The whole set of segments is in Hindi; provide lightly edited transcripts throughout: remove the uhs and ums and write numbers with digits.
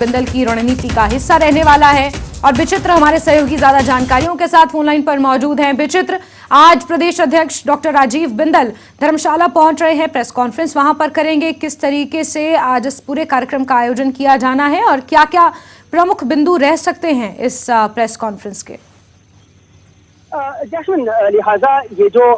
बिंदल की रणनीति का हिस्सा रहने वाला है। और विचित्र हमारे सहयोगी ज्यादा जानकारियों के साथ फोनलाइन पर मौजूद हैं। विचित्र, आज प्रदेश अध्यक्ष डॉक्टर राजीव बिंदल धर्मशाला पहुंच रहे हैं, प्रेस कॉन्फ्रेंस वहां पर करेंगे। किस तरीके से आज इस पूरे कार्यक्रम का आयोजन किया जाना है और क्या क्या प्रमुख बिंदु रह सकते हैं इस प्रेस कॉन्फ्रेंस के? जैस्मिन, लिहाजा ये जो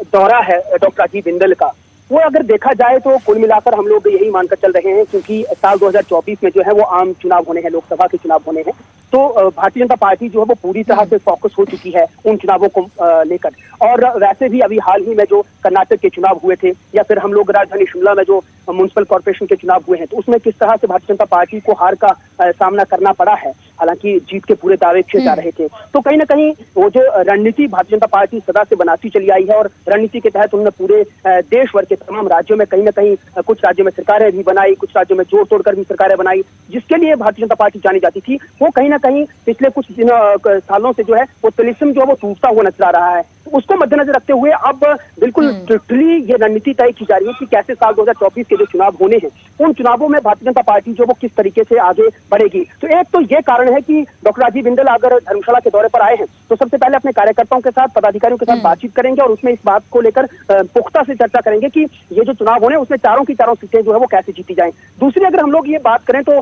दौरा है डॉक्टर राजीव बिंदल का, वो अगर देखा जाए तो कुल मिलाकर हम लोग यही मानकर चल रहे हैं, क्योंकि साल 2024 में जो है वो आम चुनाव होने हैं, लोकसभा के चुनाव होने हैं। तो भारतीय जनता पार्टी जो है वो पूरी तरह से फोकस हो चुकी है उन चुनावों को लेकर। और वैसे भी अभी हाल ही में जो कर्नाटक के चुनाव हुए थे, या फिर हम लोग राजधानी शिमला में जो म्युनिसिपल कॉर्पोरेशन के चुनाव हुए हैं, तो उसमें किस तरह से भारतीय जनता पार्टी को हार का सामना करना पड़ा है। हालांकि जीत के पूरे दावे किए जा रहे थे, तो कहीं ना कहीं वो जो रणनीति भारतीय जनता पार्टी सदा से बनाती चली आई है, और रणनीति के तहत उन्होंने पूरे देश भर के तमाम राज्यों में कहीं ना कहीं कुछ राज्यों में सरकारें भी बनाई, कुछ राज्यों में जोड़ तोड़कर भी सरकारें बनाई, जिसके लिए भारतीय जनता पार्टी जानी जाती थी। वो कहीं ना कहीं पिछले कुछ सालों से जो है वो तिलिस्म जो है वो टूटता हुआ नजर आ रहा है। उसको मद्देनजर रखते हुए अब बिल्कुल स्ट्रिक्टली ये रणनीति तय की जा रही है कि कैसे साल 2024 के जो चुनाव होने हैं, उन चुनावों में भारतीय जनता पार्टी जो वो किस तरीके से आगे बढ़ेगी। तो एक तो ये कारण है कि डॉक्टर राजीव बिंदल अगर धर्मशाला के दौरे पर आए हैं, तो सबसे पहले अपने कार्यकर्ताओं के साथ, पदाधिकारियों के साथ बातचीत करेंगे और उसमें इस बात को लेकर पुख्ता से चर्चा करेंगे कि ये जो चुनाव होने उसमें चारों की चारों सीटें जो है वो कैसे जीती जाएं। दूसरी अगर हम लोग ये बात करें तो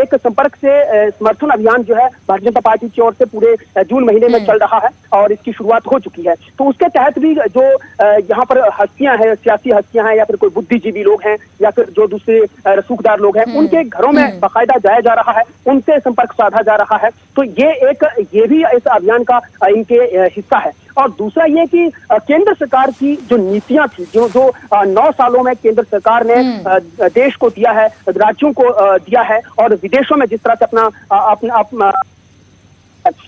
एक संपर्क से समर्थन अभियान जो है भारतीय जनता पार्टी की ओर से पूरे जून महीने में चल रहा है और इसकी शुरुआत हो चुकी है। तो उसके तहत भी जो यहाँ पर हस्तियां हैं, सियासी हस्तियां हैं, या फिर कोई बुद्धिजीवी लोग हैं, या फिर जो दूसरे रसूखदार लोग हैं, उनके घरों में बाकायदा जाया जा रहा है, उनसे संपर्क साधा जा रहा है। तो ये भी इस अभियान का इनके हिस्सा है। और दूसरा ये कि केंद्र सरकार की जो नीतियां थी, जो 9 सालों में केंद्र सरकार ने देश को दिया है, राज्यों को दिया है, और विदेशों में जिस तरह से अपना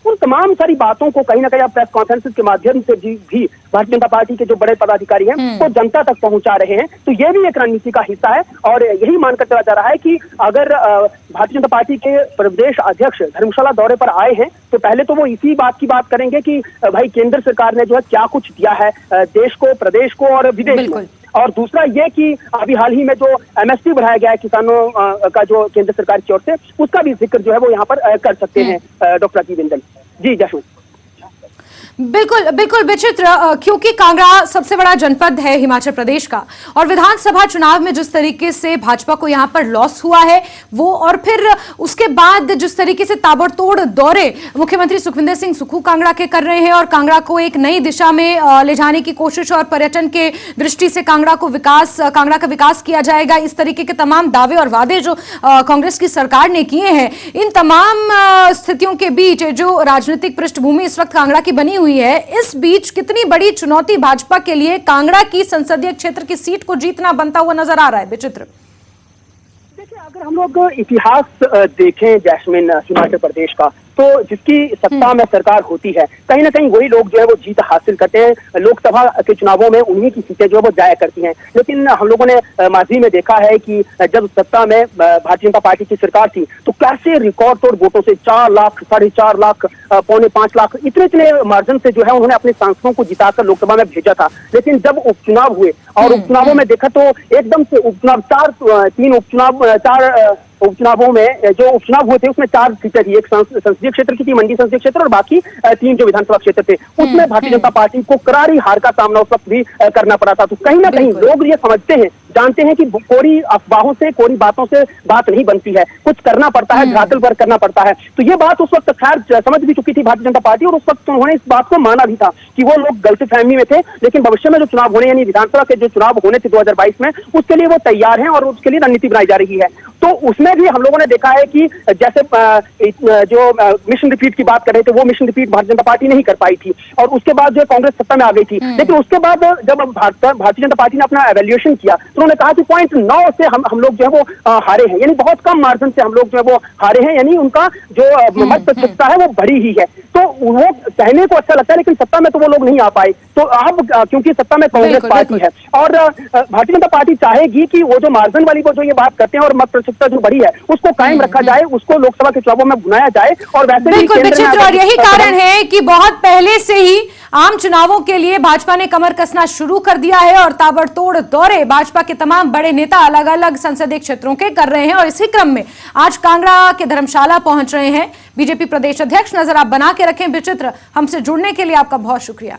उन तमाम सारी बातों को कहीं ना कहीं प्रेस कॉन्फ्रेंस के माध्यम से भी भारतीय जनता पार्टी के जो बड़े पदाधिकारी हैं वो जनता तक पहुंचा रहे हैं। तो ये भी एक रणनीति का हिस्सा है, और यही मानकर चला जा रहा है कि अगर भारतीय जनता पार्टी के प्रदेश अध्यक्ष धर्मशाला दौरे पर आए हैं, तो पहले तो वो इसी बात की बात करेंगे कि भाई केंद्र सरकार ने जो है क्या कुछ दिया है देश को, प्रदेश को और विदेश में। और दूसरा ये कि अभी हाल ही में जो एमएसपी बढ़ाया गया है किसानों का जो केंद्र सरकार की ओर से, उसका भी जिक्र जो है वो यहाँ पर कर सकते हैं डॉक्टर राजीव बिंदल जी। जशू बिल्कुल बिल्कुल विचित्र, क्योंकि कांगड़ा सबसे बड़ा जनपद है हिमाचल प्रदेश का, और विधानसभा चुनाव में जिस तरीके से भाजपा को यहां पर लॉस हुआ है वो, और फिर उसके बाद जिस तरीके से ताबड़तोड़ दौरे मुख्यमंत्री सुखविंदर सिंह सुक्खू कांगड़ा के कर रहे हैं, और कांगड़ा को एक नई दिशा में ले जाने की कोशिश, और पर्यटन के दृष्टि से कांगड़ा का विकास किया जाएगा, इस तरीके के तमाम दावे और वादे जो कांग्रेस की सरकार ने किए हैं, इन तमाम स्थितियों के बीच जो राजनीतिक पृष्ठभूमि इस वक्त कांगड़ा की बनी हुई है, इस बीच कितनी बड़ी चुनौती भाजपा के लिए कांगड़ा की संसदीय क्षेत्र की सीट को जीतना बनता हुआ नजर आ रहा है? विचित्र, देखिए, अगर हम लोग इतिहास देखें जैस्मिन हिमाचल प्रदेश का, तो जिसकी सत्ता में सरकार होती है, कहीं ना कहीं वही लोग जो है वो जीत हासिल करते हैं। लोकसभा के चुनावों में उन्हीं की सीटें जो है वो जाया करती हैं। लेकिन हम लोगों ने माजी में देखा है कि जब सत्ता में भारतीय जनता पार्टी की सरकार थी, तो कैसे रिकॉर्ड तोड़ वोटों से 4 लाख, 4.5 लाख, 4.25 लाख, इतने मार्जिन से जो है उन्होंने अपने सांसदों को जिताकर लोकसभा में भेजा था। लेकिन जब उपचुनाव हुए और उपचुनावों में देखा तो एकदम से चार उपचुनावों में जो उपचुनाव हुए थे उसमें 4 सीटें थी, एक संसदीय क्षेत्र की थी, मंडी संसदीय क्षेत्र, और बाकी 3 जो विधानसभा क्षेत्र थे, उसमें भारतीय जनता पार्टी को करारी हार का सामना उस वक्त भी करना पड़ा था। तो कहीं ना कहीं लोग ये समझते हैं, जानते हैं कि कोरी अफवाहों से, कोरी बातों से बात नहीं बनती है, कुछ करना पड़ता है, धरातल पर करना पड़ता है। तो ये बात उस वक्त खैर समझ भी चुकी थी भारतीय जनता पार्टी, और उस वक्त उन्होंने इस बात को माना भी था कि वो लोग गलतफहमी में थे। लेकिन भविष्य में जो चुनाव होने, यानी विधानसभा के जो चुनाव होने थे 2022 में, उसके लिए वो तैयार हैं और उसके लिए रणनीति बनाई जा रही है। तो उसमें भी हम लोगों ने देखा है कि जैसे जो मिशन रिपीट की बात कर रहे थे, वो mission repeat Bharatiya Janata party नहीं कर पाई थी, और उसके बाद जो कांग्रेस सत्ता में आ गई थी। लेकिन उसके बाद जब भारतीय जनता पार्टी ने अपना एवेल्युएशन किया, तो उन्होंने कहा कि 0.9 से हम लोग जो है वो हारे हैं, यानी बहुत कम मार्जिन से हम लोग जो है वो हारे हैं, यानी उनका जो मत प्रतिशतता है वो बढ़ी ही है। तो वो कहने को अच्छा लगता है, लेकिन सत्ता में तो वो लोग नहीं आ पाए। तो अब क्योंकि सत्ता में कांग्रेस पार्टी है, और भारतीय जनता पार्टी चाहेगी कि वो जो मार्जिन वाली वो जो ये बात करते हैं और मत प्रतिशतता जो बढ़ी है उसको कायम रखा जाए, उसको लोकसभा के चुनावों में भुनाया जाए। और वैसे बिल्कुल विचित्र, और यही कारण है कि बहुत पहले से ही आम चुनावों के लिए भाजपा ने कमर कसना शुरू कर दिया है और ताबड़तोड़ दौरे भाजपा के तमाम बड़े नेता अलग अलग संसदीय क्षेत्रों के कर रहे हैं और इसी क्रम में आज कांगड़ा के धर्मशाला पहुंच रहे हैं बीजेपी प्रदेश अध्यक्ष। नजर आप बना के रखें विचित्र। हमसे जुड़ने के लिए आपका बहुत शुक्रिया।